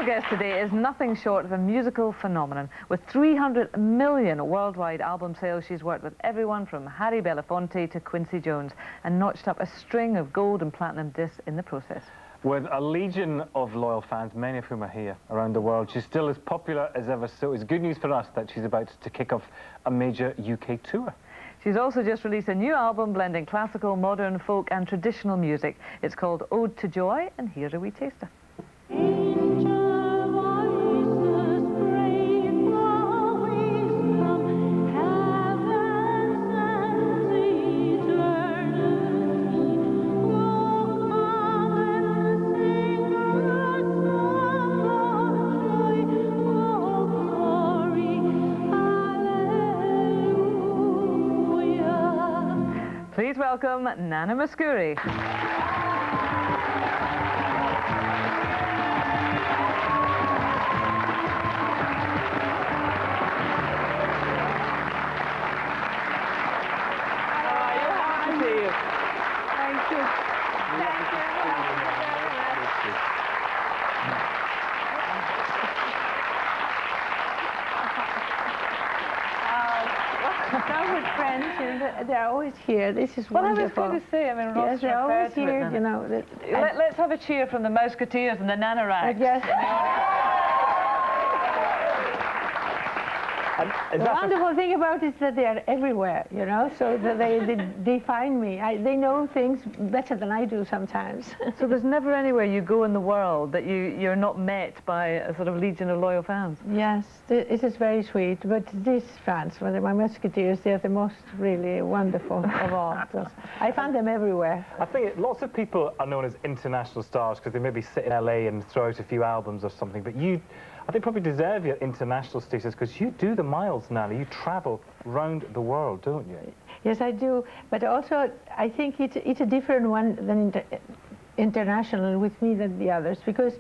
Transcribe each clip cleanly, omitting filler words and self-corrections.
guest today is nothing short of a musical phenomenon. With 300 million worldwide album sales, she's worked with everyone from Harry Belafonte to Quincy Jones and notched up a string of gold and platinum discs in the process. With a legion of loyal fans, many of whom are here around the world, she's still as popular as ever, so it's good news for us that she's about to kick off a major UK tour. She's also just released a new album blending classical, modern, folk and traditional music. It's called Ode to Joy, and here's a wee taster. Please welcome Nana Mouskouri. Now with friends, they're always here. This is wonderful. Well, I was going to say, I mean, yes, they're always here, you know. Let's have a cheer from the Mouskoteers and the Nanaracks. Yes. The wonderful thing about it is that they are everywhere, you know, so that they define me. They know things better than I do sometimes. So there's never anywhere you go in the world that you're not met by a sort of legion of loyal fans? Yes, it is very sweet, but these fans, my Mouskoteers, they're the most really wonderful of all. I find them everywhere. I think lots of people are known as international stars because they maybe sit in LA and throw out a few albums or something, but you, I think, probably deserve your international status because you do the miles, Nana. You travel round the world, don't you? Yes, I do. But also, I think it's a different one than international with me than the others, because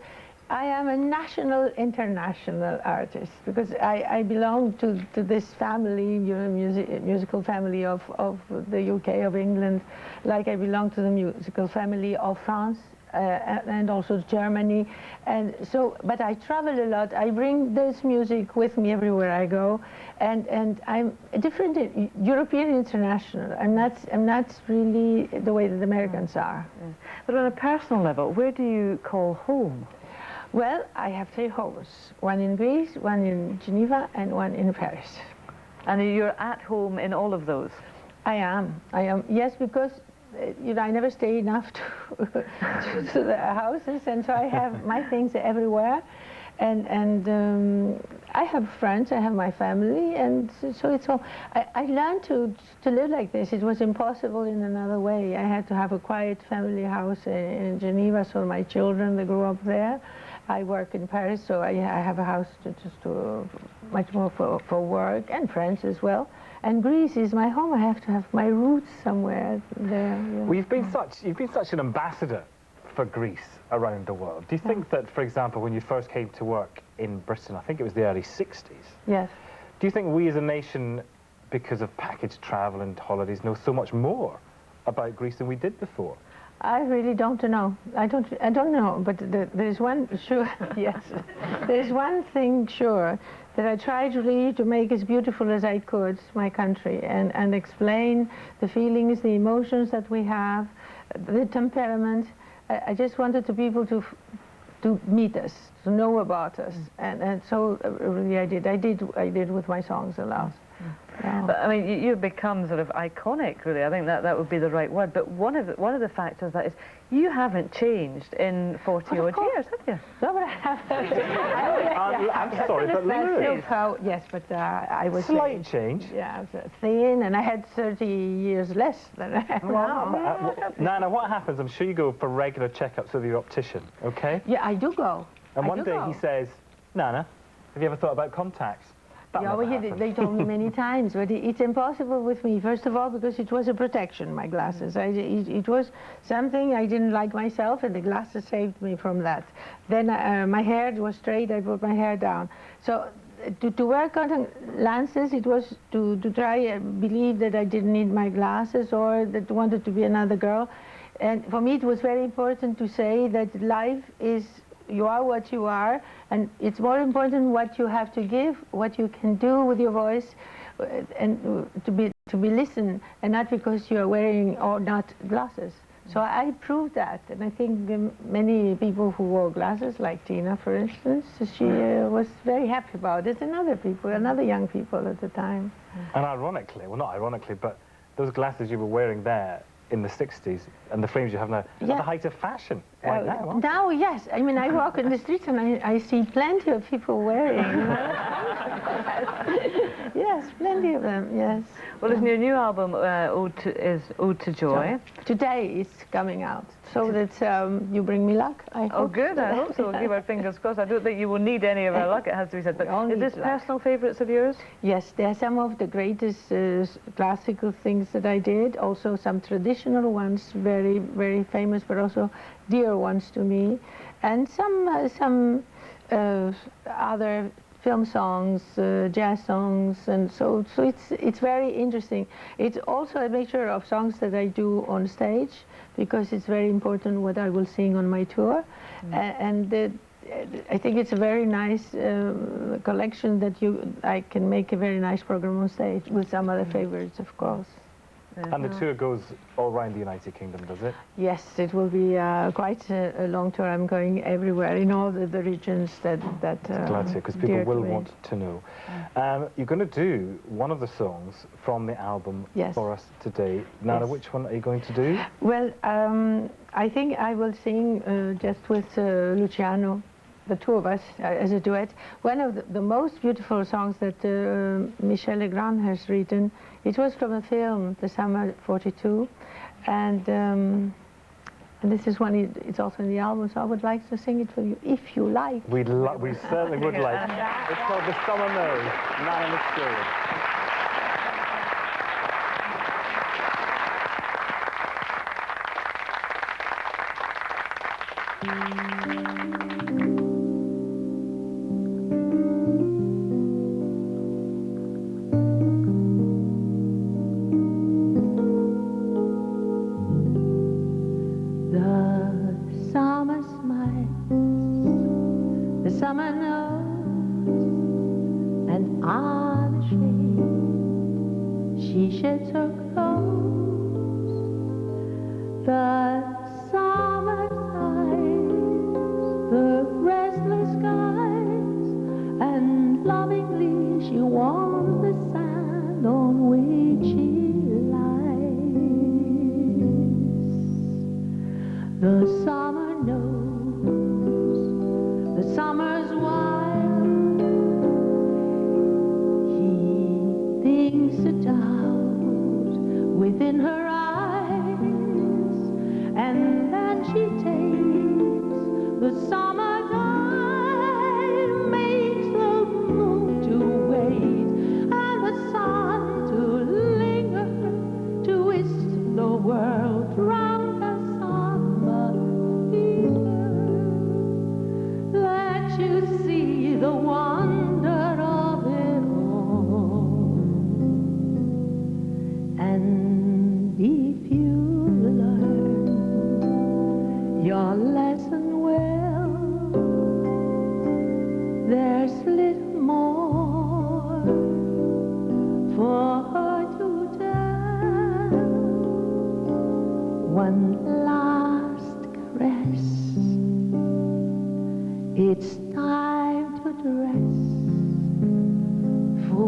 I am a national, international artist, because I belong to this family, you know, musical family of the UK, of England, like I belong to the musical family of France, and also Germany, and so, but I travel a lot. I bring this music with me everywhere I go, and I'm a different European international. I'm not really the way that the Americans are. Yeah. But on a personal level, where do you call home? Well, I have 3 homes, one in Greece, one in Geneva, and one in Paris. And you're at home in all of those? I am, yes, because you know, I never stay enough to the houses, and so I have my things everywhere, and I have friends, I have my family, and so it's all. I learned to live like this. It was impossible in another way. I had to have a quiet family house in Geneva, so my children, they grew up there. I work in Paris, so I have a house to much more for work and friends as well. And Greece is my home. I have to have my roots somewhere there. You know. Well, you've been such an ambassador for Greece around the world. Do you think that, for example, when you first came to work in Britain, I think it was the early 60s. Yes. Do you think we as a nation, because of package travel and holidays, know so much more about Greece than we did before? I really don't know. I don't know. But there is one sure. Yes. There is one thing sure, that I tried really to make as beautiful as I could my country, and explain the feelings, the emotions that we have, the temperament. I just wanted the people to meet us, to know about us, and so really I did with my songs a lot. Yeah. But I mean, you've become sort of iconic, really. I think that would be the right word. But one of the factors that is, you haven't changed in 40 odd years, have you? No, but I have. I'm sorry, but Lou. Yes, but I was slight change. Yeah, I was thin, and I had 30 years less than I have now. Nana, what happens? I'm sure you go for regular checkups with your optician, okay? Yeah, I do go. And one day he says, Nana, have you ever thought about contacts? Yeah, well, they told me many times, but it's impossible with me. First of all, because it was a protection, my glasses. It was something I didn't like myself, and the glasses saved me from that. Then my hair was straight, I put my hair down. So to wear contact lenses, it was to try and believe that I didn't need my glasses or that I wanted to be another girl. And for me, it was very important to say that life is you are what you are, and it's more important what you have to give, what you can do with your voice, and to be listened, and not because you are wearing or not glasses. So I proved that, and I think many people who wore glasses, like Tina, for instance, she was very happy about it, and other young people at the time. And ironically, well, not ironically, but those glasses you were wearing there in the 60s and the frames you have now, at the height of fashion right now, aren't they? Now, yes. I mean, I walk in the streets and I see plenty of people wearing. Yes, plenty of them, yes. Well, listen, your new album is Ode to Joy. Today it's coming out, so that you bring me luck, I hope. Oh, good, I hope so. We'll keep our fingers crossed. I don't think you will need any of our luck, it has to be said. But is this personal favourites of yours? Yes, they're some of the greatest classical things that I did, also some traditional ones, very, very famous, but also dear ones to me, and some other film songs, jazz songs, and so it's very interesting. It's also a mixture of songs that I do on stage, because it's very important what I will sing on my tour, and I think it's a very nice collection that I can make a very nice program on stage with some other favorites, of course. And the tour goes all around the United Kingdom, does it? Yes, it will be quite a long tour. I'm going everywhere in all the regions that glad to, because people will want to know. You're going to do one of the songs from the album for us today. Nana, which one are you going to do? Well, I think I will sing just with Luciano, the two of us, as a duet. One of the most beautiful songs that Michel Legrand has written. It was from a film, The Summer '42, and this is one. It's also in the album, so I would like to sing it for you, if you like. We certainly would like. It's called The Summer Knows, Nana Mysterious. Summer knows, and unashamed she sheds her clothes. The summer sighs, the restless skies, and lovingly she warms the sand on which she lies. The summer knows. The summer's wild, he thinks a doubt within her eyes, and then she takes the summer tide, makes the moon to wait, and the sun to linger, to twist the world round the summer fever. You see the wonder of it all, and if you learn your lesson well, there's little more for her to tell. One last caress, it's time to dress for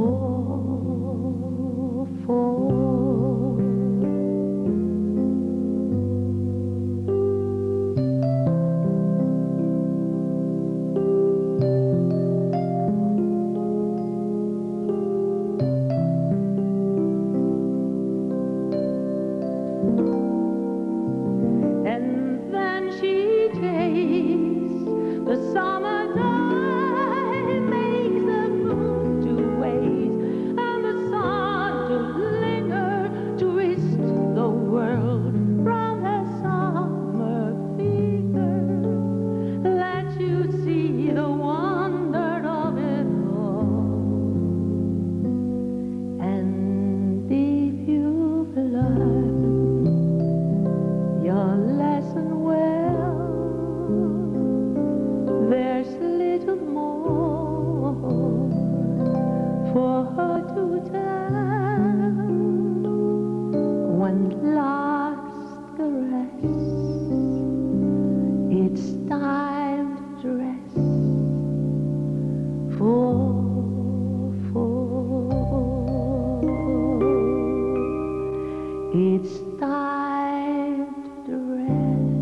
It's time to rest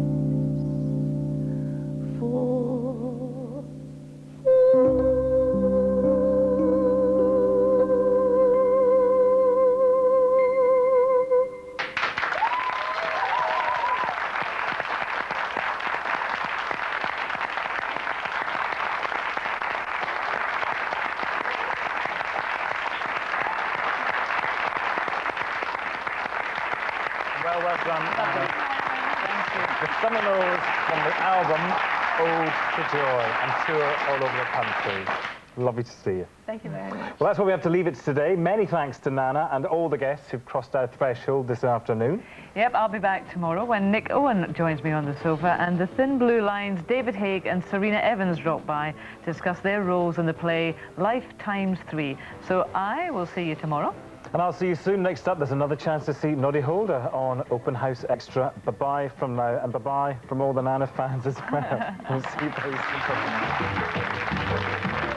for Well done, Anna. The Seminoles from the album Ode to Joy and tour all over the country. Lovely to see you. Thank you very much. Well, that's where we have to leave it today. Many thanks to Nana and all the guests who've crossed our threshold this afternoon. Yep, I'll be back tomorrow when Nick Owen joins me on the sofa and the Thin Blue Line's David Haig and Serena Evans drop by to discuss their roles in the play Life Times 3. So I will see you tomorrow. And I'll see you soon. Next up, there's another chance to see Noddy Holder on Open House Extra. Bye-bye from now, and bye-bye from all the Nana fans as well. We'll see you very soon.